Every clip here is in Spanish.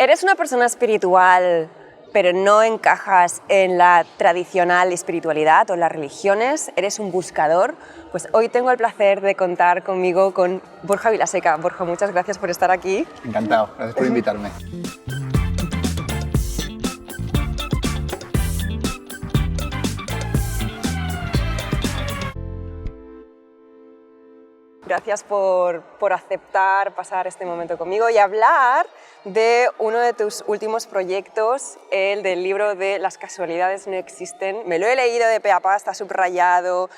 Eres una persona espiritual, pero no encajas en la tradicional espiritualidad o las religiones, eres un buscador. Pues hoy tengo el placer de contar conmigo con Borja Vilaseca. Borja, muchas gracias por estar aquí. Encantado, gracias por invitarme. Gracias por aceptar pasar este momento conmigo y hablar de uno de tus últimos proyectos, el del libro de Las casualidades no existen. Me lo he leído de pe a pa, está subrayado,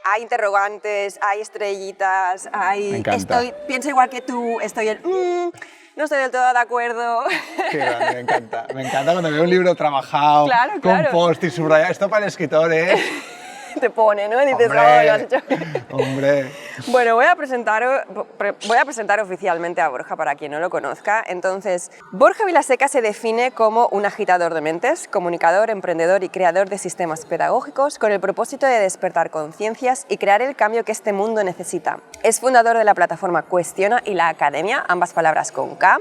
hay interrogantes, hay estrellitas, hay... Pienso igual que tú, estoy en... no estoy del todo de acuerdo. Qué grande, me encanta. Me encanta cuando veo un libro trabajado, claro. con post y subrayado. Esto para el escritor es... Te pone, ¿no? Dices, hombre, oh, lo has hecho. Hombre. Bueno, voy a presentar oficialmente a Borja para quien no lo conozca. Entonces, Borja Vilaseca se define como un agitador de mentes, comunicador, emprendedor y creador de sistemas pedagógicos con el propósito de despertar conciencias y crear el cambio que este mundo necesita. Es fundador de la plataforma Cuestiona y la Academia, ambas palabras con K,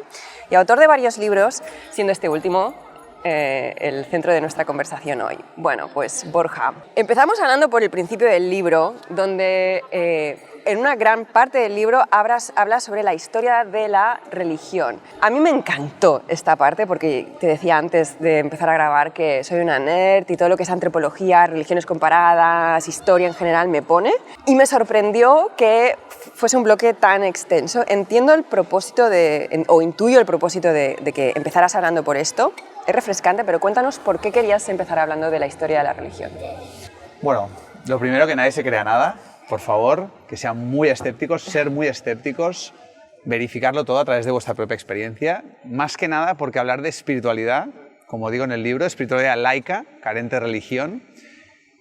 y autor de varios libros, siendo este último el centro de nuestra conversación hoy. Bueno, pues Borja, empezamos hablando por el principio del libro, donde en una gran parte del libro hablas sobre la historia de la religión. A mí me encantó esta parte porque te decía antes de empezar a grabar que soy una nerd y todo lo que es antropología, religiones comparadas, historia en general me pone, y me sorprendió que fuese un bloque tan extenso. Entiendo el propósito o intuyo el propósito de que empezaras hablando por esto. Es refrescante, pero cuéntanos por qué querías empezar hablando de la historia de la religión. Bueno, lo primero, que nadie se crea nada, por favor, que sean muy escépticos, ser muy escépticos, verificarlo todo a través de vuestra propia experiencia, más que nada porque hablar de espiritualidad, como digo en el libro, espiritualidad laica, carente de religión,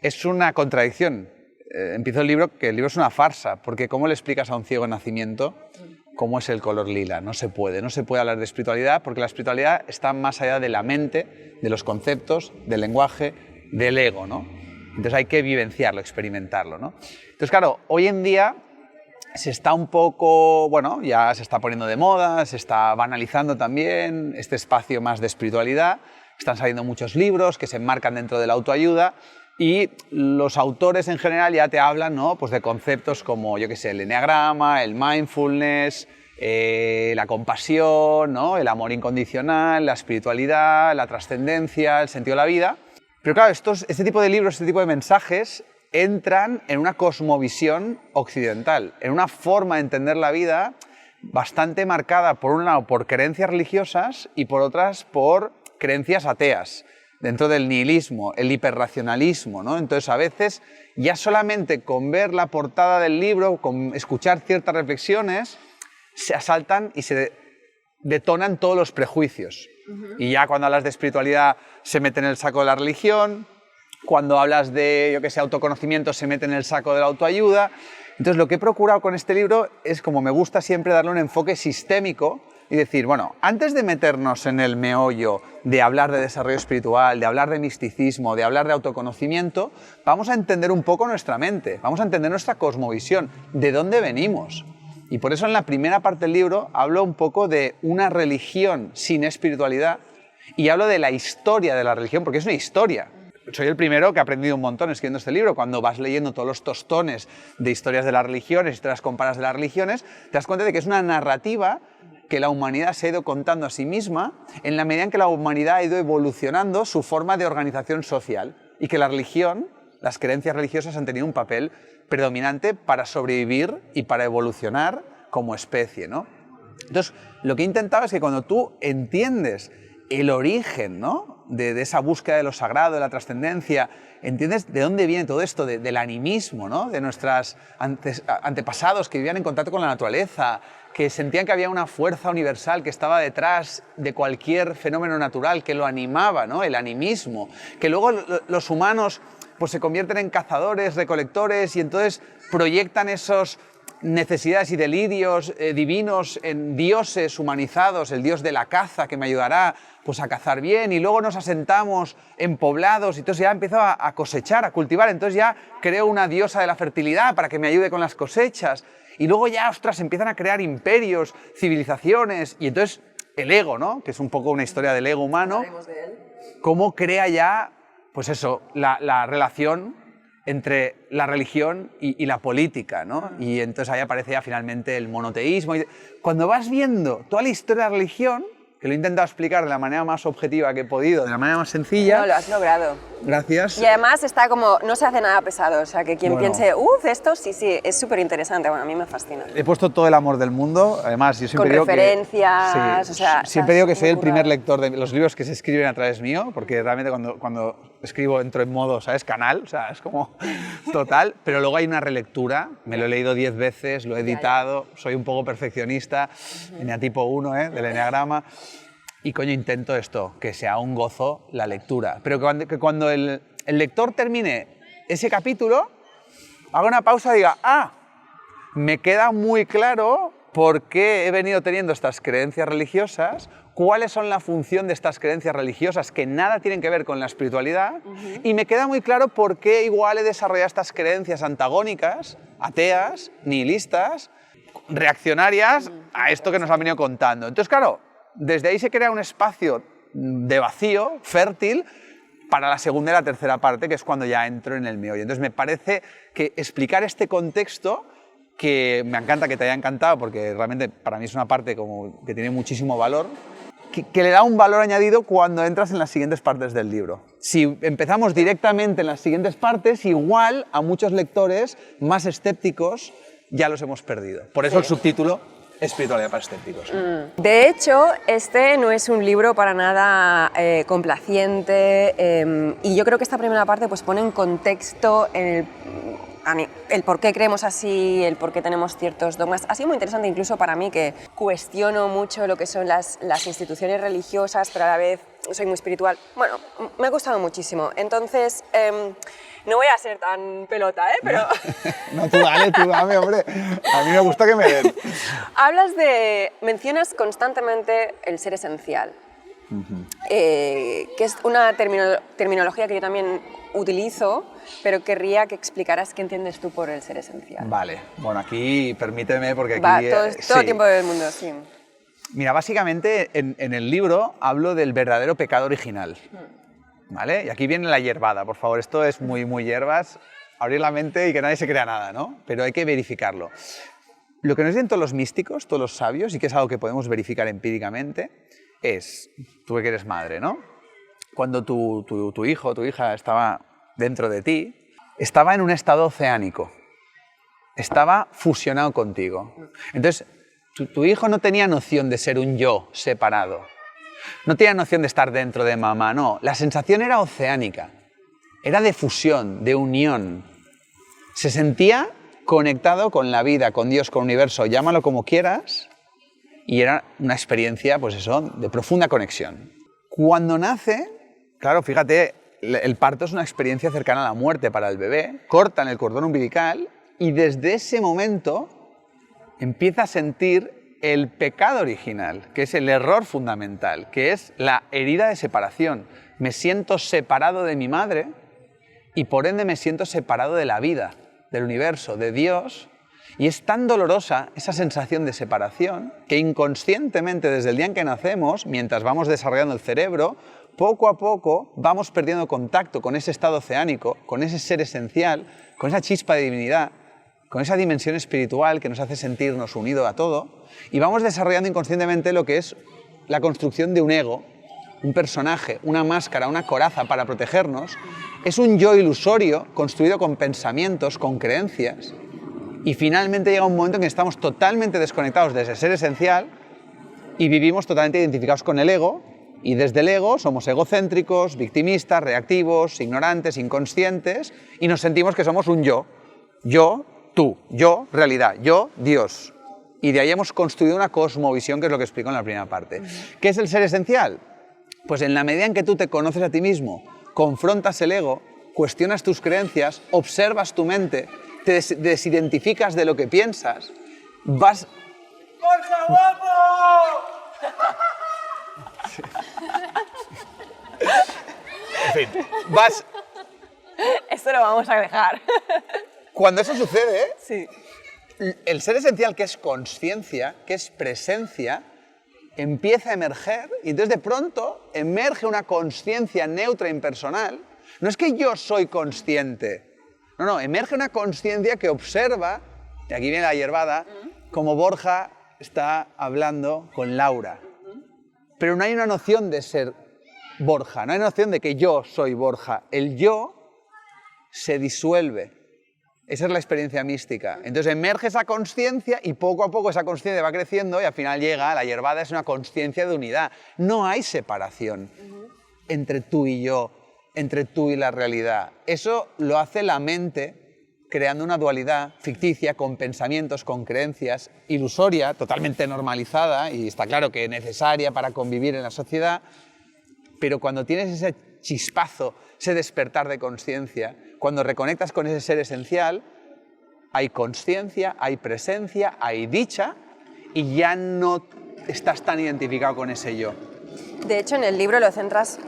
es una contradicción. Empiezo el libro, que el libro es una farsa, porque ¿cómo le explicas a un ciego en nacimiento cómo es el color lila? No se puede hablar de espiritualidad porque la espiritualidad está más allá de la mente, de los conceptos, del lenguaje, del ego, ¿no? Entonces hay que vivenciarlo, experimentarlo, ¿no? Entonces, claro, hoy en día se está un poco, bueno, ya se está poniendo de moda, se está banalizando también este espacio más de espiritualidad, están saliendo muchos libros que se enmarcan dentro de la autoayuda, y los autores en general ya te hablan, ¿no? Pues de conceptos como, yo qué sé, el eneagrama, el mindfulness, la compasión, ¿no? El amor incondicional, la espiritualidad, la trascendencia, el sentido de la vida. Pero claro, este tipo de libros, este tipo de mensajes entran en una cosmovisión occidental, en una forma de entender la vida bastante marcada, por un lado, por creencias religiosas y por otras, por creencias ateas. Dentro del nihilismo, el hiperracionalismo, ¿no? Entonces, a veces, ya solamente con ver la portada del libro, con escuchar ciertas reflexiones, se asaltan y se detonan todos los prejuicios. Y ya cuando hablas de espiritualidad, se mete en el saco de la religión, cuando hablas de, yo qué sé, autoconocimiento, se mete en el saco de la autoayuda. Entonces, lo que he procurado con este libro es, como me gusta siempre, darle un enfoque sistémico y decir, bueno, antes de meternos en el meollo de hablar de desarrollo espiritual, de hablar de misticismo, de hablar de autoconocimiento, vamos a entender un poco nuestra mente, vamos a entender nuestra cosmovisión, de dónde venimos. Y por eso en la primera parte del libro hablo un poco de una religión sin espiritualidad y hablo de la historia de la religión, porque es una historia. Soy el primero que ha aprendido un montón escribiendo este libro. Cuando vas leyendo todos los tostones de historias de las religiones, historias comparadas de las religiones, te das cuenta de que es una narrativa que la humanidad se ha ido contando a sí misma en la medida en que la humanidad ha ido evolucionando su forma de organización social y que la religión, las creencias religiosas han tenido un papel predominante para sobrevivir y para evolucionar como especie, ¿no? Entonces, lo que he intentado es que cuando tú entiendes el origen, ¿no? de esa búsqueda de lo sagrado, de la trascendencia, entiendes de dónde viene todo esto, del animismo, ¿no? De nuestros antepasados que vivían en contacto con la naturaleza, que sentían que había una fuerza universal que estaba detrás de cualquier fenómeno natural, que lo animaba, ¿no? El animismo, que luego los humanos pues, se convierten en cazadores, recolectores y entonces proyectan esos necesidades y delirios divinos en dioses humanizados, el dios de la caza que me ayudará pues, a cazar bien, y luego nos asentamos en poblados y entonces ya empiezo a cosechar, a cultivar, entonces ya creo una diosa de la fertilidad para que me ayude con las cosechas, y luego ya, ostras, empiezan a crear imperios, civilizaciones, y entonces el ego, ¿no? Que es un poco una historia del ego humano, cómo crea ya, pues eso, la relación entre la religión y la política, ¿no? Y entonces ahí aparece ya finalmente el monoteísmo. Cuando vas viendo toda la historia de la religión, que lo he intentado explicar de la manera más objetiva que he podido, de la manera más sencilla... No, lo has logrado. Gracias. Y además está como, no se hace nada pesado, o sea, que quien piense, esto sí, es súper interesante, bueno, a mí me fascina. He puesto todo el amor del mundo, además yo siempre digo referencias, que... Sí, o sea... siempre digo que soy el primer lector de los libros que se escriben a través mío, porque realmente cuando escribo entro en modo, ¿sabes? Canal, o sea, es como total, pero luego hay una relectura, me lo he leído 10 veces, lo he editado, soy un poco perfeccionista, eneatipo 1, del eneagrama. Y coño, intento esto, que sea un gozo la lectura. Pero que cuando el lector termine ese capítulo, haga una pausa y diga, me queda muy claro por qué he venido teniendo estas creencias religiosas, cuáles son la función de estas creencias religiosas que nada tienen que ver con la espiritualidad, y me queda muy claro por qué igual he desarrollado estas creencias antagónicas, ateas, nihilistas, reaccionarias a esto que nos han venido contando. Entonces, claro, desde ahí se crea un espacio de vacío, fértil, para la segunda y la tercera parte, que es cuando ya entro en el meollo. Entonces me parece que explicar este contexto, que me encanta, que te haya encantado, porque realmente para mí es una parte como que tiene muchísimo valor, que le da un valor añadido cuando entras en las siguientes partes del libro. Si empezamos directamente en las siguientes partes, igual a muchos lectores más escépticos ya los hemos perdido. Por eso el subtítulo... Espiritualidad para escépticos. De hecho, este no es un libro para nada complaciente y yo creo que esta primera parte pues, pone en contexto el por qué creemos así, el por qué tenemos ciertos dogmas. Ha sido muy interesante incluso para mí, que cuestiono mucho lo que son las instituciones religiosas, pero a la vez soy muy espiritual. Bueno, me ha gustado muchísimo. Entonces, no voy a ser tan pelota, pero... No, tú dame, hombre. A mí me gusta que me den. Mencionas constantemente el ser esencial, que es una terminología que yo también utilizo, pero querría que explicaras qué entiendes tú por el ser esencial. Vale, bueno, aquí permíteme porque aquí... Todo el tiempo del mundo, sí. Mira, básicamente en el libro hablo del verdadero pecado original, ¿vale? Y aquí viene la hierbada, por favor, esto es muy hierbas, abrir la mente y que nadie se crea nada, ¿no? Pero hay que verificarlo. Lo que nos dicen todos los místicos, todos los sabios, y que es algo que podemos verificar empíricamente, es, tú que eres madre, ¿no? Cuando tu hijo o tu hija estaba dentro de ti, estaba en un estado oceánico, estaba fusionado contigo. Entonces, tu hijo no tenía noción de ser un yo separado, no tenía noción de estar dentro de mamá, no. La sensación era oceánica, era de fusión, de unión. Se sentía conectado con la vida, con Dios, con el universo, llámalo como quieras, y era una experiencia, pues eso, de profunda conexión. Cuando nace, claro, fíjate, el parto es una experiencia cercana a la muerte para el bebé, cortan el cordón umbilical y desde ese momento empieza a sentir el pecado original, que es el error fundamental, que es la herida de separación. Me siento separado de mi madre y por ende me siento separado de la vida, del universo, de Dios, y es tan dolorosa esa sensación de separación que inconscientemente desde el día en que nacemos, mientras vamos desarrollando el cerebro, poco a poco vamos perdiendo contacto con ese estado oceánico, con ese ser esencial, con esa chispa de divinidad, con esa dimensión espiritual que nos hace sentirnos unidos a todo, y vamos desarrollando inconscientemente lo que es la construcción de un ego, un personaje, una máscara, una coraza para protegernos. Es un yo ilusorio construido con pensamientos, con creencias, y finalmente llega un momento en que estamos totalmente desconectados de ese ser esencial y vivimos totalmente identificados con el ego, y desde el ego somos egocéntricos, victimistas, reactivos, ignorantes, inconscientes, y nos sentimos que somos un yo. Yo, tú, yo, realidad, yo, Dios. Y de ahí hemos construido una cosmovisión, que es lo que explico en la primera parte. ¿Qué es el ser esencial? Pues en la medida en que tú te conoces a ti mismo, confrontas el ego, cuestionas tus creencias, observas tu mente, te desidentificas de lo que piensas, vas... ¡Borja, guapo! En fin, vas... Esto lo vamos a dejar. Cuando eso sucede, sí. El ser esencial, que es consciencia, que es presencia, empieza a emerger y entonces de pronto emerge una conciencia neutra e impersonal. No es que yo soy consciente, no, emerge una conciencia que observa, y aquí viene la hierbada, como Borja está hablando con Laura. Pero no hay una noción de ser Borja, no hay una noción de que yo soy Borja. El yo se disuelve. Esa es la experiencia mística. Entonces emerge esa conciencia y poco a poco esa conciencia va creciendo y al final llega, la hierbada es una conciencia de unidad. No hay separación entre tú y yo, entre tú y la realidad. Eso lo hace la mente creando una dualidad ficticia con pensamientos, con creencias, ilusoria, totalmente normalizada y está claro que necesaria para convivir en la sociedad, pero cuando tienes ese chispazo, ese despertar de conciencia, cuando reconectas con ese ser esencial, hay conciencia, hay presencia, hay dicha y ya no estás tan identificado con ese yo. De hecho, en el libro lo centras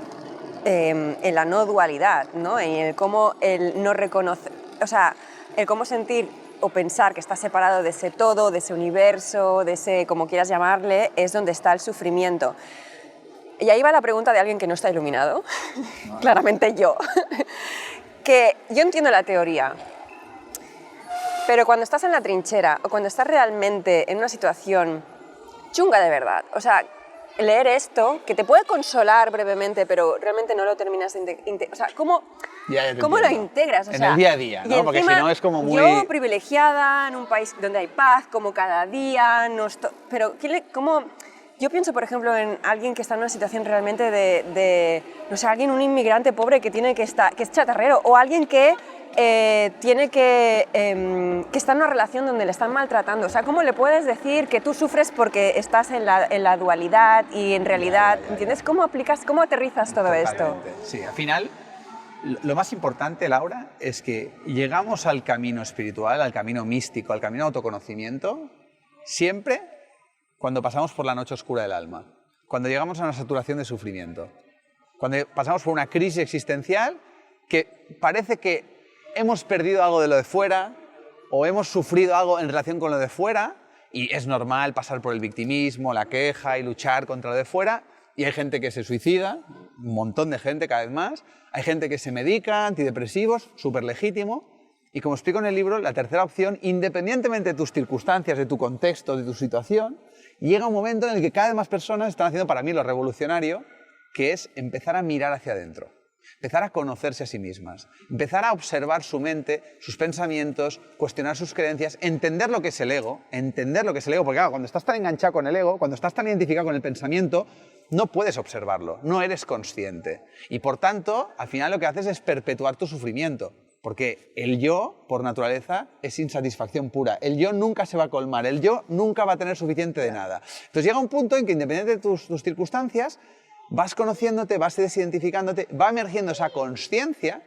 en la no dualidad, ¿no? En el cómo el no reconocer, o sea, el cómo sentir o pensar que estás separado de ese todo, de ese universo, de ese, como quieras llamarle, es donde está el sufrimiento. Y ahí va la pregunta de alguien que no está iluminado, claramente yo, que yo entiendo la teoría, pero cuando estás en la trinchera o cuando estás realmente en una situación chunga de verdad, o sea, leer esto, que te puede consolar brevemente, pero realmente no lo terminas de... O sea, ¿cómo lo integras? O en sea, el día a día, ¿no? Porque si no es como muy... Yo, privilegiada, en un país donde hay paz, como cada día, pero ¿cómo...? Yo pienso, por ejemplo, en alguien que está en una situación realmente no sé, un inmigrante pobre que es chatarrero, o alguien que que está en una relación donde le están maltratando. O sea, ¿cómo le puedes decir que tú sufres porque estás en la dualidad y en realidad, ¿entiendes? ¿Cómo aterrizas todo esto? Sí, al final, lo más importante, Laura, es que llegamos al camino espiritual, al camino místico, al camino de autoconocimiento, siempre cuando pasamos por la noche oscura del alma, cuando llegamos a una saturación de sufrimiento, cuando pasamos por una crisis existencial que parece que hemos perdido algo de lo de fuera o hemos sufrido algo en relación con lo de fuera y es normal pasar por el victimismo, la queja y luchar contra lo de fuera y hay gente que se suicida, un montón de gente cada vez más, hay gente que se medica, antidepresivos, súper legítimo. Y como explico en el libro, la tercera opción, independientemente de tus circunstancias, de tu contexto, de tu situación, llega un momento en el que cada vez más personas están haciendo para mí lo revolucionario, que es empezar a mirar hacia adentro, empezar a conocerse a sí mismas, empezar a observar su mente, sus pensamientos, cuestionar sus creencias, entender lo que es el ego, porque claro, cuando estás tan enganchado con el ego, cuando estás tan identificado con el pensamiento, no puedes observarlo, no eres consciente. Y por tanto, al final lo que haces es perpetuar tu sufrimiento. Porque el yo, por naturaleza, es insatisfacción pura. El yo nunca se va a colmar, el yo nunca va a tener suficiente de nada. Entonces llega un punto en que, independientemente de tus circunstancias, vas conociéndote, vas desidentificándote, va emergiendo esa consciencia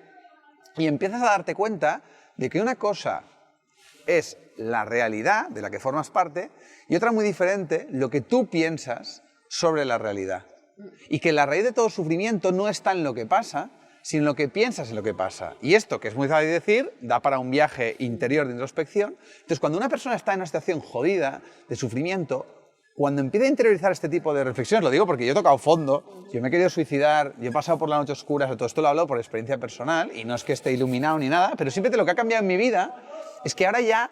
y empiezas a darte cuenta de que una cosa es la realidad de la que formas parte y otra muy diferente, lo que tú piensas sobre la realidad. Y que la raíz de todo sufrimiento no está en lo que pasa, sino lo que piensas en lo que pasa. Y esto, que es muy fácil decir, da para un viaje interior de introspección. Entonces, cuando una persona está en una situación jodida, de sufrimiento, cuando empieza a interiorizar este tipo de reflexiones, lo digo porque yo he tocado fondo, yo me he querido suicidar, yo he pasado por la noche oscura, todo esto lo hablo por experiencia personal, y no es que esté iluminado ni nada, pero simplemente lo que ha cambiado en mi vida es que ahora ya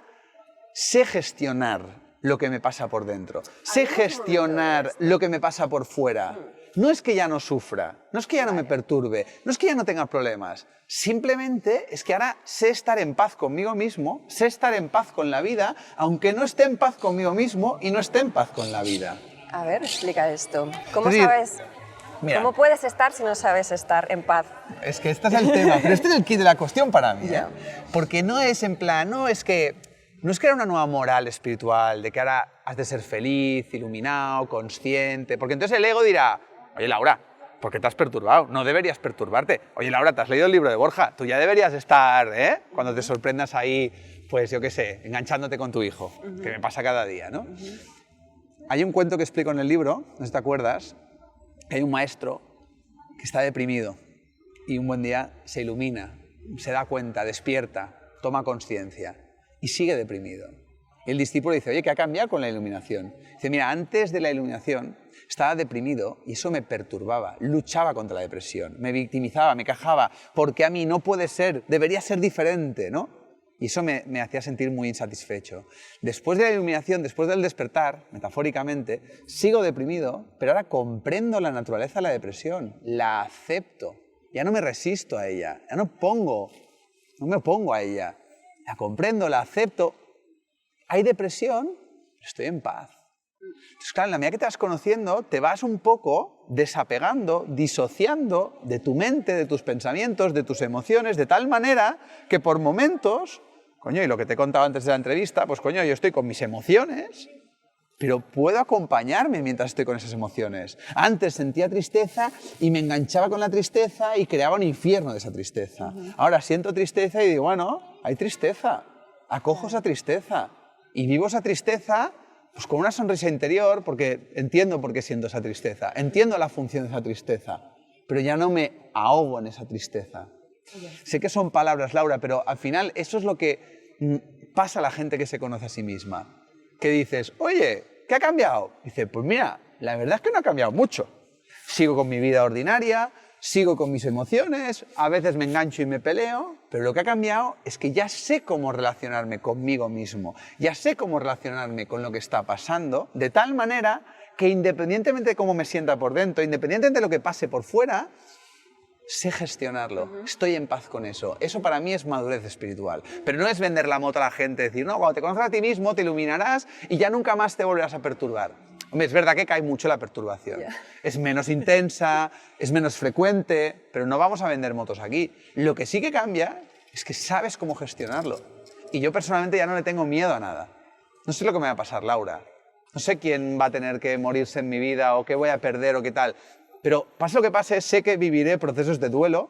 sé gestionar lo que me pasa por dentro, sé gestionar lo que me pasa por fuera. No es que ya no sufra, no es que ya no me perturbe, no es que ya no tenga problemas. Simplemente es que ahora sé estar en paz conmigo mismo, sé estar en paz con la vida, aunque no esté en paz conmigo mismo y no esté en paz con la vida. A ver, explica esto. ¿Cómo Es decir, sabes? mira, ¿Cómo puedes estar si no sabes estar en paz? Es que este es el tema, pero este es el kit de la cuestión para mí. Ya. Porque no es en plan, no es que era una nueva moral espiritual, de que ahora has de ser feliz, iluminado, consciente, porque entonces el ego dirá, oye, Laura, ¿por qué te has perturbado? No deberías perturbarte. Oye, Laura, ¿te has leído el libro de Borja? Tú ya deberías estar, cuando te sorprendas ahí, pues yo qué sé, enganchándote con tu hijo, que me pasa cada día, ¿no? Hay un cuento que explico en el libro, no sé si te acuerdas, que hay un maestro que está deprimido y un buen día se ilumina, se da cuenta, despierta, toma conciencia y sigue deprimido. Y el discípulo dice, oye, ¿qué ha cambiado con la iluminación? Dice, mira, antes de la iluminación estaba deprimido y eso me perturbaba, luchaba contra la depresión, me victimizaba, me quejaba, porque a mí no puede ser, debería ser diferente, ¿no? Y eso me hacía sentir muy insatisfecho. Después de la iluminación, después del despertar, metafóricamente, sigo deprimido, pero ahora comprendo la naturaleza de la depresión, la acepto, ya no me resisto a ella, ya no me opongo a ella, la comprendo, la acepto. Hay depresión, pero estoy en paz. Entonces, claro, en la medida que te vas conociendo, te vas un poco desapegando, disociando de tu mente, de tus pensamientos, de tus emociones, de tal manera que por momentos, coño, y lo que te he contado antes de la entrevista, pues coño, yo estoy con mis emociones, pero puedo acompañarme mientras estoy con esas emociones. Antes sentía tristeza y me enganchaba con la tristeza y creaba un infierno de esa tristeza. Ahora siento tristeza y digo, bueno, hay tristeza, acojo esa tristeza y vivo esa tristeza pues con una sonrisa interior porque entiendo por qué siento esa tristeza, entiendo la función de esa tristeza, pero ya no me ahogo en esa tristeza. Sé que son palabras, Laura, pero al final eso es lo que pasa a la gente que se conoce a sí misma. Que dices, oye, ¿qué ha cambiado? Dice, pues mira, la verdad es que no ha cambiado mucho. Sigo con mi vida ordinaria, sigo con mis emociones, a veces me engancho y me peleo, pero lo que ha cambiado es que ya sé cómo relacionarme conmigo mismo, ya sé cómo relacionarme con lo que está pasando, de tal manera que independientemente de cómo me sienta por dentro, independientemente de lo que pase por fuera, sé gestionarlo, estoy en paz con eso. Eso para mí es madurez espiritual. Pero no es vender la moto a la gente, decir, no, cuando te conoces a ti mismo te iluminarás y ya nunca más te volverás a perturbar. Hombre, es verdad que cae mucho la perturbación. Es menos intensa, es menos frecuente, pero no vamos a vender motos aquí. Lo que sí que cambia es que sabes cómo gestionarlo. Y yo personalmente ya no le tengo miedo a nada. No sé lo que me va a pasar, Laura. No sé quién va a tener que morirse en mi vida o qué voy a perder o qué tal. Pero pase lo que pase, sé que viviré procesos de duelo,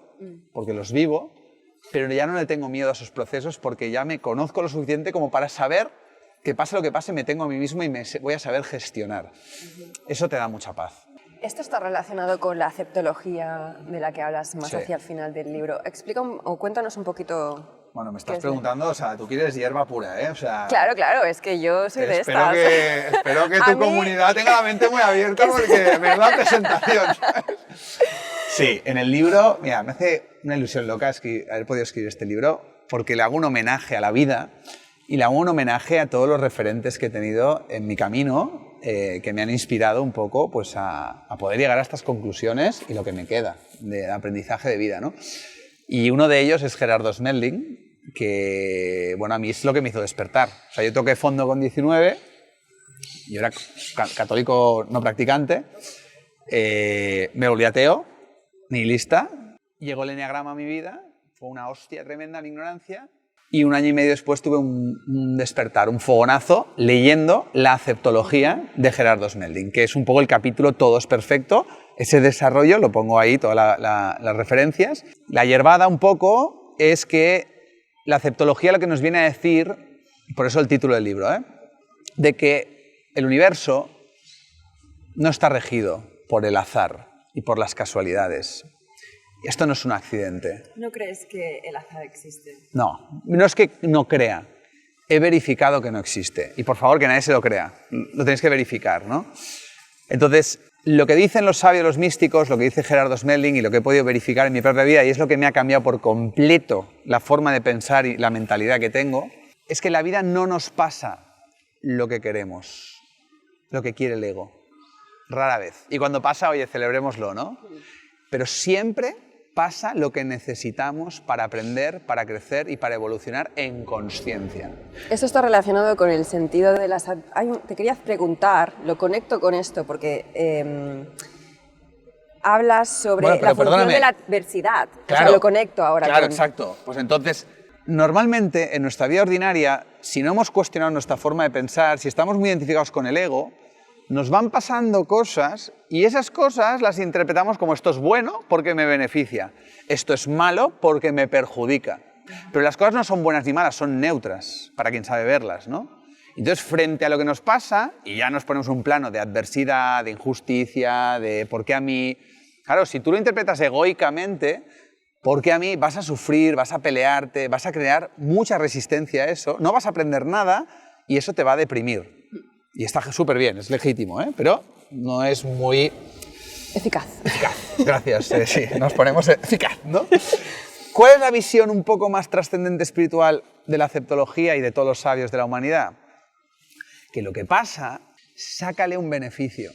porque los vivo, pero ya no le tengo miedo a esos procesos porque ya me conozco lo suficiente como para saber que pase lo que pase, me tengo a mí mismo y me voy a saber gestionar. Eso te da mucha paz. Esto está relacionado con la aceptología de la que hablas más hacia el final del libro. Explica o cuéntanos un poquito. Bueno, me estás preguntando, o sea, tú quieres hierba pura, ¿eh? O sea, claro, claro, es que yo soy de estas. Espero que tu comunidad tenga la mente muy abierta porque me da presentación, ¿sabes? Sí, en el libro, mira, me hace una ilusión loca haber podido escribir este libro porque le hago un homenaje a la vida y le hago un homenaje a todos los referentes que he tenido en mi camino que me han inspirado un poco pues, a poder llegar a estas conclusiones y lo que me queda de aprendizaje de vida, ¿no? Y uno de ellos es Gerardo Smelling, que, bueno, a mí es lo que me hizo despertar. O sea, yo toqué fondo con 19, yo era católico no practicante, me volví ateo, nihilista, llegó el enneagrama a mi vida, fue una hostia tremenda mi ignorancia, y un año y medio después tuve un despertar, un fogonazo, leyendo la aceptología de Gerardo Smelling, que es un poco el capítulo Todo es perfecto. Ese desarrollo, lo pongo ahí, todas las referencias. La hierbada un poco es que la aceptología lo que nos viene a decir, por eso el título del libro, de que el universo no está regido por el azar y por las casualidades. Esto no es un accidente. ¿No crees que el azar existe? No, no es que no crea. He verificado que no existe. Y por favor, que nadie se lo crea. Lo tenéis que verificar, ¿no? Entonces, lo que dicen los sabios, los místicos, lo que dice Gerardo Smelling y lo que he podido verificar en mi propia vida, y es lo que me ha cambiado por completo la forma de pensar y la mentalidad que tengo, es que en la vida no nos pasa lo que queremos, lo que quiere el ego. Rara vez. Y cuando pasa, oye, celebrémoslo, ¿no? Pero siempre pasa lo que necesitamos para aprender, para crecer y para evolucionar en consciencia. Esto está relacionado con el sentido de las... Te quería preguntar, lo conecto con esto, porque hablas sobre la función de la adversidad. Claro, o sea, lo conecto ahora. Claro, exacto. Pues entonces, normalmente en nuestra vida ordinaria, si no hemos cuestionado nuestra forma de pensar, si estamos muy identificados con el ego, nos van pasando cosas y esas cosas las interpretamos como esto es bueno porque me beneficia, esto es malo porque me perjudica. Pero las cosas no son buenas ni malas, son neutras para quien sabe verlas, ¿no? Entonces, frente a lo que nos pasa, y ya nos ponemos un plano de adversidad, de injusticia, de por qué a mí... Claro, si tú lo interpretas egoicamente, ¿por qué a mí? Vas a sufrir, vas a pelearte, vas a crear mucha resistencia a eso, no vas a aprender nada y eso te va a deprimir. Y está súper bien, es legítimo, ¿eh? Pero no es muy... Eficaz. Gracias, sí, nos ponemos eficaz, ¿no? ¿Cuál es la visión un poco más trascendente espiritual de la aceptología y de todos los sabios de la humanidad? Que lo que pasa, sácale un beneficio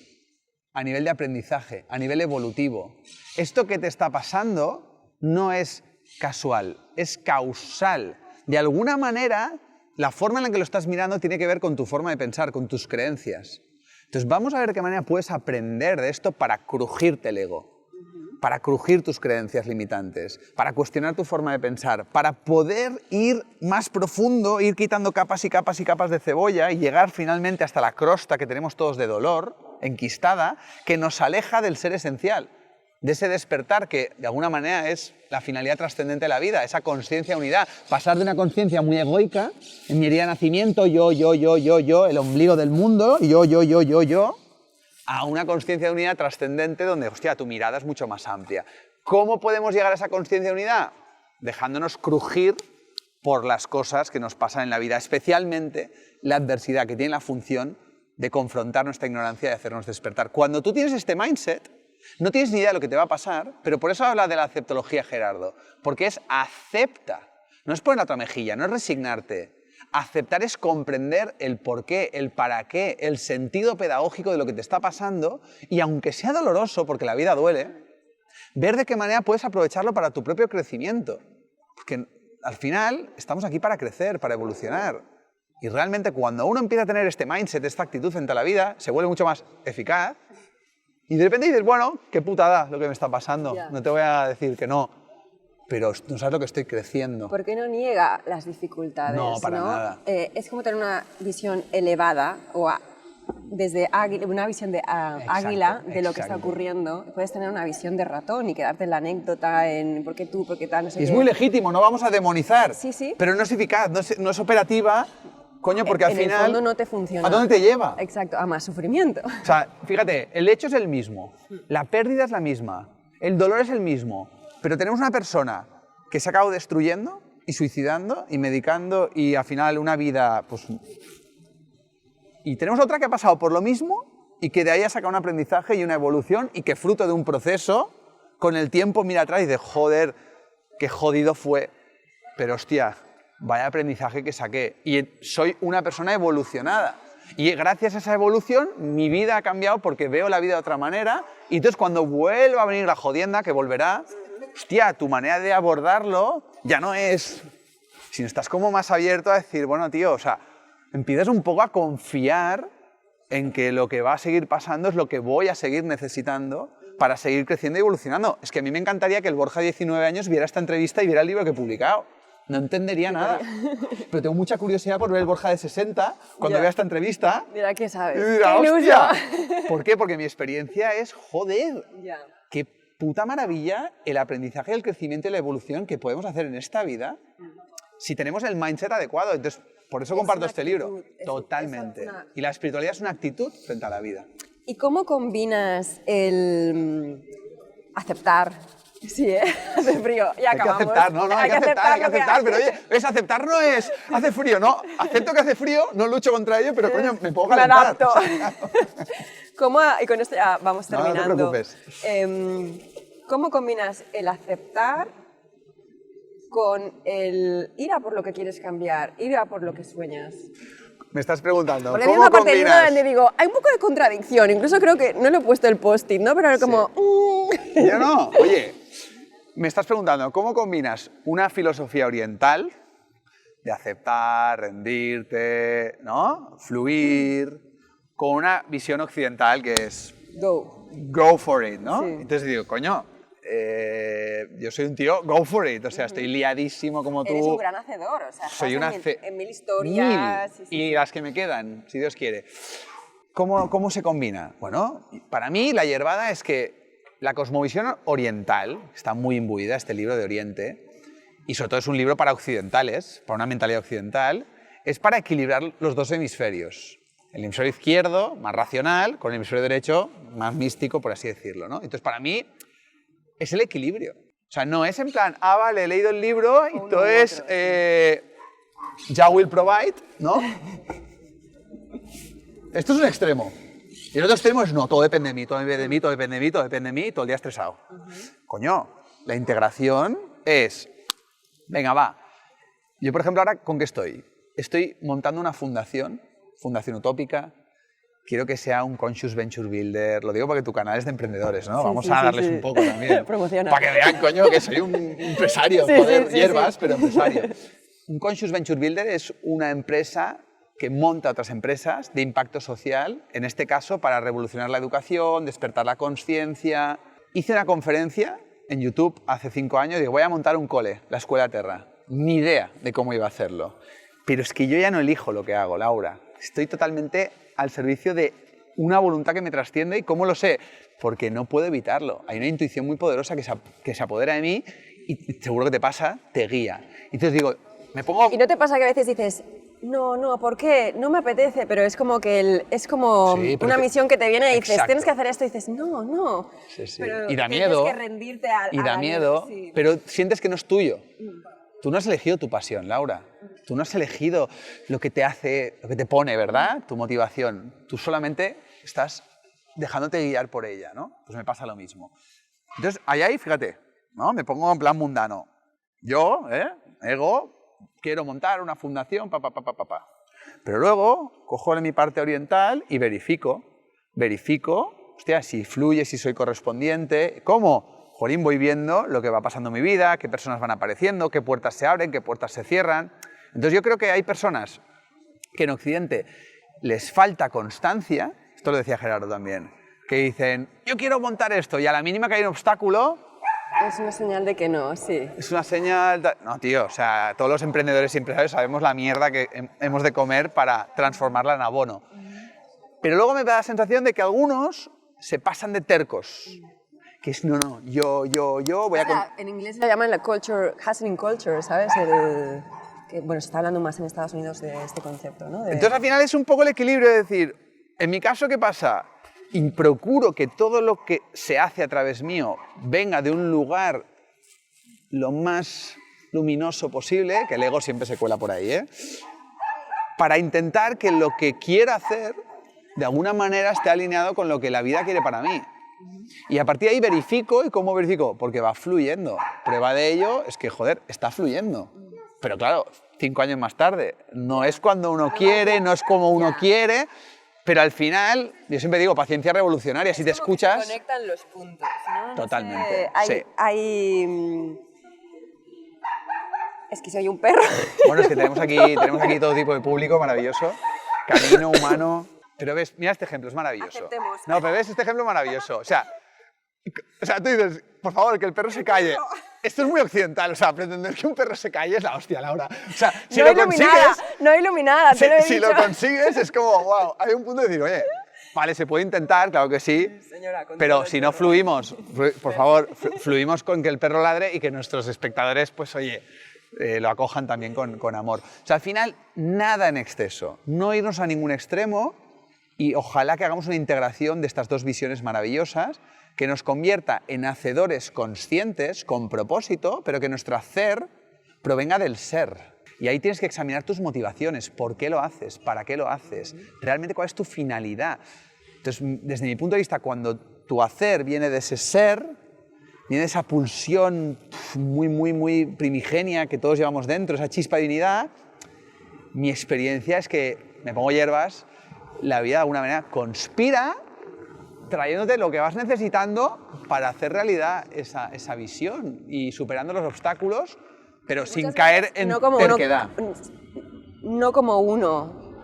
a nivel de aprendizaje, a nivel evolutivo. Esto que te está pasando no es casual, es causal. De alguna manera, la forma en la que lo estás mirando tiene que ver con tu forma de pensar, con tus creencias. Entonces vamos a ver de qué manera puedes aprender de esto para crujirte el ego, para crujir tus creencias limitantes, para cuestionar tu forma de pensar, para poder ir más profundo, ir quitando capas y capas y capas de cebolla y llegar finalmente hasta la crosta que tenemos todos de dolor, enquistada, que nos aleja del ser esencial, de ese despertar que de alguna manera es la finalidad trascendente de la vida, esa conciencia unidad, pasar de una conciencia muy egoica, en mi herida de nacimiento, yo, el ombligo del mundo, yo, a una conciencia de unidad trascendente donde, hostia, tu mirada es mucho más amplia. ¿Cómo podemos llegar a esa conciencia de unidad? Dejándonos crujir por las cosas que nos pasan en la vida, especialmente la adversidad, que tiene la función de confrontar nuestra ignorancia y hacernos despertar. Cuando tú tienes este mindset, no tienes ni idea de lo que te va a pasar, pero por eso habla de la aceptología Gerardo, porque es acepta, no es poner la otra mejilla, no es resignarte. Aceptar es comprender el porqué, el para qué, el sentido pedagógico de lo que te está pasando y aunque sea doloroso, porque la vida duele, ver de qué manera puedes aprovecharlo para tu propio crecimiento. Porque al final estamos aquí para crecer, para evolucionar. Y realmente cuando uno empieza a tener este mindset, esta actitud frente a la vida, se vuelve mucho más eficaz y de repente dices, bueno, qué putada lo que me está pasando, no te voy a decir que no. Pero no sabes lo que estoy creciendo. ¿Por qué no niega las dificultades? No, para nada. Es como tener una visión elevada o desde una visión de águila de lo que está ocurriendo. Puedes tener una visión de ratón y quedarte en la anécdota, en por qué tú, por qué tal, no sé qué. Es muy legítimo, no vamos a demonizar. Sí, sí. Pero no es eficaz, no es operativa, coño, porque al final... En el fondo no te funciona. ¿A dónde te lleva? Exacto, a más sufrimiento. O sea, fíjate, el hecho es el mismo, la pérdida es la misma, el dolor es el mismo, pero tenemos una persona que se ha acabado destruyendo y suicidando y medicando y al final una vida, pues... Y tenemos otra que ha pasado por lo mismo y que de ahí ha sacado un aprendizaje y una evolución y que fruto de un proceso, con el tiempo mira atrás y dice, joder, qué jodido fue, pero hostia, vaya aprendizaje que saqué. Y soy una persona evolucionada. Y gracias a esa evolución, mi vida ha cambiado porque veo la vida de otra manera y entonces cuando vuelva a venir la jodienda, que volverá... Hostia, tu manera de abordarlo ya no es... Sino estás como más abierto a decir, bueno, tío, o sea, empiezas un poco a confiar en que lo que va a seguir pasando es lo que voy a seguir necesitando para seguir creciendo y evolucionando. Es que a mí me encantaría que el Borja de 19 años viera esta entrevista y viera el libro que he publicado. No entendería nada. Pero tengo mucha curiosidad por ver el Borja de 60 cuando vea esta entrevista. Mira, ¿qué sabes? Y dirá, hostia. ¿Por qué? Porque mi experiencia es, joder, qué puta maravilla el aprendizaje, el crecimiento y la evolución que podemos hacer en esta vida si tenemos el mindset adecuado. Entonces, por eso comparto este libro. Totalmente. Y la espiritualidad es una actitud frente a la vida. ¿Y cómo combinas el aceptar? Sí, ¿eh? Hace frío, ya acabamos. Hay que aceptar, no, hay que aceptar, pero oye, aceptar no es, hace frío, no, acepto que hace frío, no lucho contra ello, pero coño, me puedo calentar. Me adapto. ¿Cómo, y con esto ya vamos terminando. No te preocupes. ¿Cómo combinas el aceptar con el ir a por lo que quieres cambiar, ir a por lo que sueñas? Me estás preguntando, porque ¿cómo hay una parte del libro combinas? donde digo, hay un poco de contradicción, incluso creo que no lo he puesto el post-it, ¿no? Pero como... Yo no, oye, me estás preguntando, ¿cómo combinas una filosofía oriental de aceptar, rendirte, ¿no? Fluir, con una visión occidental que es... Go for it, ¿no? Sí. Entonces digo, coño, yo soy un tío, go for it, o sea, estoy liadísimo como tú. Eres un gran hacedor, o sea, soy en mil historias. Mil, y las que me quedan, si Dios quiere. ¿Cómo se combina? Bueno, para mí la hierbada es que la cosmovisión oriental, está muy imbuida este libro de Oriente, y sobre todo es un libro para occidentales, para una mentalidad occidental, es para equilibrar los dos hemisferios. El hemisferio izquierdo, más racional, con el hemisferio derecho, más místico, por así decirlo, ¿no? Entonces, para mí, es el equilibrio. O sea, no es en plan, vale, he leído el libro y todo es Jah will provide, ¿no? Esto es un extremo. Y el otro extremo es no, todo depende de mí, todo depende de mí, todo depende de mí, todo depende de mí, todo el día estresado. Coño, la integración es, venga, va. Yo, por ejemplo, ahora, ¿con qué estoy? Estoy montando una fundación utópica. Quiero que sea un Conscious Venture Builder. Lo digo porque tu canal es de emprendedores, ¿no? Sí, Vamos sí, a sí, darles sí. un poco también. Promociona. Para que vean, coño, que soy un empresario. Sí, Joder, sí, hierbas, sí. pero empresario. Un Conscious Venture Builder es una empresa que monta otras empresas de impacto social, en este caso para revolucionar la educación, despertar la conciencia. Hice una conferencia en YouTube hace 5 años y digo, voy a montar un cole, la Escuela Terra. Ni idea de cómo iba a hacerlo. Pero es que yo ya no elijo lo que hago, Laura. Estoy totalmente al servicio de una voluntad que me trasciende. ¿Y cómo lo sé? Porque no puedo evitarlo. Hay una intuición muy poderosa que se apodera de mí y seguro que te pasa, te guía. Y entonces digo, me pongo... ¿Y no te pasa que a veces dices, no, ¿por qué? No me apetece, pero es como que es como Sí, pero una misión que te viene y dices, Exacto. tienes que hacer esto y dices, no. Sí, sí. Pero Y da tienes miedo. que rendirte a Y da la miedo, sí. pero sientes que no es tuyo. Tú no has elegido tu pasión, Laura. Tú no has elegido lo que te hace, lo que te pone, ¿verdad? Tu motivación. Tú solamente estás dejándote guiar por ella, ¿no? Pues me pasa lo mismo. Entonces, ahí, fíjate, ¿no? Me pongo en plan mundano. Yo, ego, quiero montar una fundación, Pero luego cojo mi parte oriental y verifico, hostia, si fluye, si soy correspondiente. ¿Cómo? Jolín, voy viendo lo que va pasando en mi vida, qué personas van apareciendo, qué puertas se abren, qué puertas se cierran. Entonces yo creo que hay personas que en Occidente les falta constancia, esto lo decía Gerardo también, que dicen, yo quiero montar esto y a la mínima que hay un obstáculo, Es una señal de que no, sí. es una señal... No, tío, o sea, todos los emprendedores y empresarios sabemos la mierda que hemos de comer para transformarla en abono. Pero luego me da la sensación de que algunos se pasan de tercos. Que es, yo voy a... En inglés lo llaman la culture, hustling culture, ¿sabes? Que, bueno, se está hablando más en Estados Unidos de este concepto, ¿no? Entonces, al final es un poco el equilibrio de decir, en mi caso, ¿qué pasa? Y procuro que todo lo que se hace a través mío venga de un lugar lo más luminoso posible, que el ego siempre se cuela por ahí, para intentar que lo que quiera hacer, de alguna manera, esté alineado con lo que la vida quiere para mí. Y a partir de ahí verifico, ¿y cómo verifico? Porque va fluyendo. Prueba de ello es que, joder, está fluyendo. Pero claro, 5 años más tarde, no es cuando uno quiere, no es como uno quiere, pero al final, yo siempre digo, paciencia revolucionaria, si te escuchas... Se conectan los puntos, ¿no? Totalmente, No sé, es que soy un perro. Bueno, es que tenemos aquí todo tipo de público maravilloso, canino, humano... Pero ves, mira este ejemplo, es maravilloso. Aceptemos. No, pero ves este ejemplo maravilloso. O sea, tú dices, por favor, que el perro se calle. Esto es muy occidental, o sea, pretender que un perro se calle es la hostia, Laura. O sea, si no lo iluminada, consigues... no iluminada, te lo he Si dicho. lo consigues es como, wow, hay un punto de decir, oye, vale, se puede intentar, claro que sí, Señora, con todo pero el si no perro. fluimos, por favor, fluimos con que el perro ladre y que nuestros espectadores, pues oye, lo acojan también con amor. O sea, al final, nada en exceso, no irnos a ningún extremo y ojalá que hagamos una integración de estas dos visiones maravillosas que nos convierta en hacedores conscientes, con propósito, pero que nuestro hacer provenga del ser. Y ahí tienes que examinar tus motivaciones, por qué lo haces, para qué lo haces, realmente cuál es tu finalidad. Entonces, desde mi punto de vista, cuando tu hacer viene de ese ser, viene de esa pulsión muy primigenia que todos llevamos dentro, esa chispa de divinidad, mi experiencia es que me pongo hierbas, la vida de alguna manera conspira trayéndote lo que vas necesitando para hacer realidad esa visión y superando los obstáculos, pero sin caer en terquedad. No como uno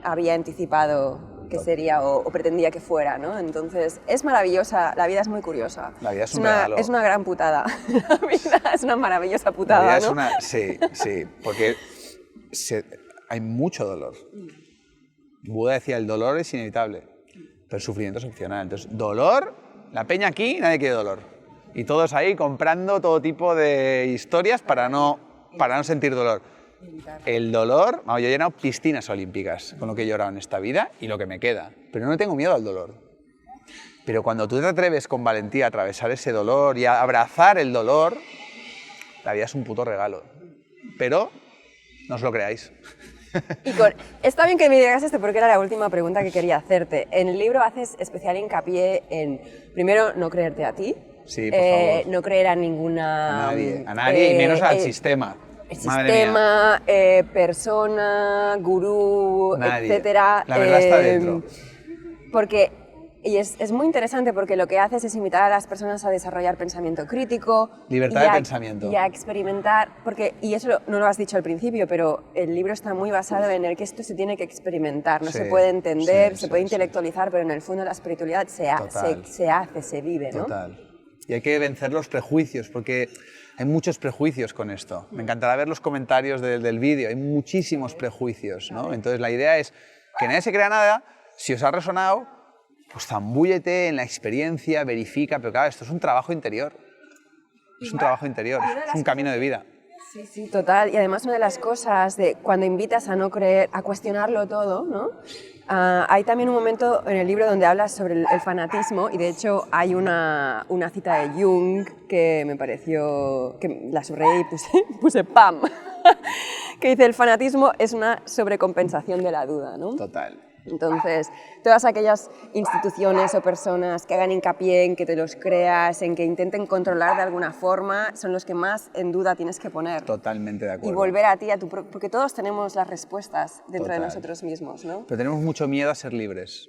había anticipado que sería o pretendía que fuera, ¿no? Entonces, es maravillosa, la vida es muy curiosa. La vida es un regalo. Es una gran putada. La vida es una maravillosa putada, La vida ¿no? es una... Sí, porque hay mucho dolor. Buda decía, el dolor es inevitable, pero el sufrimiento es opcional. Entonces, dolor, la peña aquí, nadie quiere dolor. Y todos ahí comprando todo tipo de historias para no sentir dolor. El dolor, yo he llenado piscinas olímpicas con lo que he llorado en esta vida y lo que me queda, pero no tengo miedo al dolor. Pero cuando tú te atreves con valentía a atravesar ese dolor y a abrazar el dolor, la vida es un puto regalo. Pero no os lo creáis. Está bien que me digas esto porque era la última pregunta que quería hacerte. En el libro haces especial hincapié en, primero, no creerte a ti. Sí, por favor. No creer a ninguna... A nadie y menos al sistema. El sistema, persona, gurú, Nadie. etcétera. La verdad está dentro. Y es muy interesante porque lo que haces es invitar a las personas a desarrollar pensamiento crítico. Libertad de pensamiento. Y a experimentar, y eso no lo has dicho al principrio, pero el libro está muy basado en el que esto se tiene que experimentar, no se puede entender, se puede intelectualizar, pero en el fondo la espiritualidad se hace, se vive, ¿no? Total. Y hay que vencer los prejuicios, porque hay muchos prejuicios con esto. Me encantará ver los comentarios del vídeo, hay muchísimos prejuicios, ¿no? Entonces la idea es que nadie se crea nada, si os ha resonado, pues zambúllete en la experiencia, verifica, pero claro, esto es un trabajo interior. Es un trabajo interior, es un camino de vida. Sí, sí, total. Y además una de las cosas de cuando invitas a no creer, a cuestionarlo todo, ¿no? Hay también un momento en el libro donde hablas sobre el fanatismo y de hecho hay una cita de Jung que me pareció, que la subrayé y puse ¡pam! Que dice, el fanatismo es una sobrecompensación de la duda, ¿no? Total. Entonces, todas aquellas instituciones o personas que hagan hincapié en que te los creas, en que intenten controlar de alguna forma, son los que más en duda tienes que poner. Totalmente de acuerdo. Y volver a ti, porque todos tenemos las respuestas dentro Total. de nosotros mismos, ¿no? Pero tenemos mucho miedo a ser libres,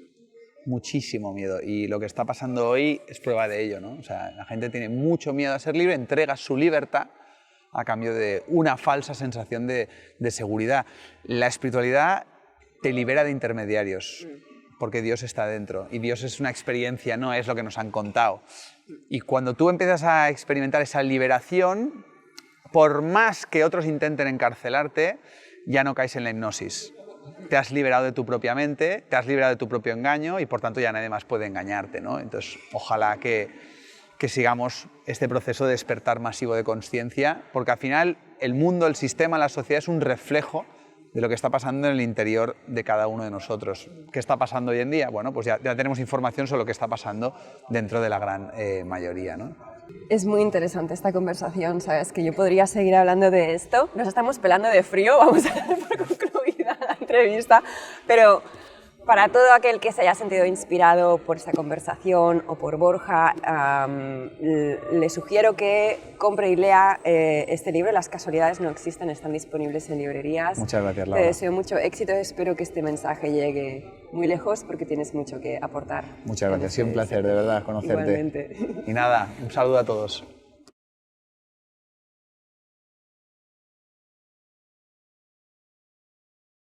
muchísimo miedo. Y lo que está pasando hoy es prueba de ello, ¿no? O sea, la gente tiene mucho miedo a ser libre, entrega su libertad a cambio de una falsa sensación de seguridad. La espiritualidad te libera de intermediarios, porque Dios está dentro, y Dios es una experiencia, no es lo que nos han contado. Y cuando tú empiezas a experimentar esa liberación, por más que otros intenten encarcelarte, ya no caes en la hipnosis. Te has liberado de tu propia mente, te has liberado de tu propio engaño, y por tanto ya nadie más puede engañarte, ¿no? Entonces, ojalá que sigamos este proceso de despertar masivo de conciencia, porque al final el mundo, el sistema, la sociedad es un reflejo de lo que está pasando en el interior de cada uno de nosotros. ¿Qué está pasando hoy en día? Bueno, pues ya tenemos información sobre lo que está pasando dentro de la gran mayoría, ¿no? Es muy interesante esta conversación, ¿sabes? Que yo podría seguir hablando de esto. Nos estamos pelando de frío, vamos a dar por concluida la entrevista, pero para todo aquel que se haya sentido inspirado por esta conversación o por Borja, le sugiero que compre y lea este libro. Las casualidades no existen, están disponibles en librerías. Muchas gracias, Laura. Te deseo mucho éxito, espero que este mensaje llegue muy lejos porque tienes mucho que aportar. Muchas gracias, ha sido un placer de verdad conocerte. Igualmente. Y nada, un saludo a todos.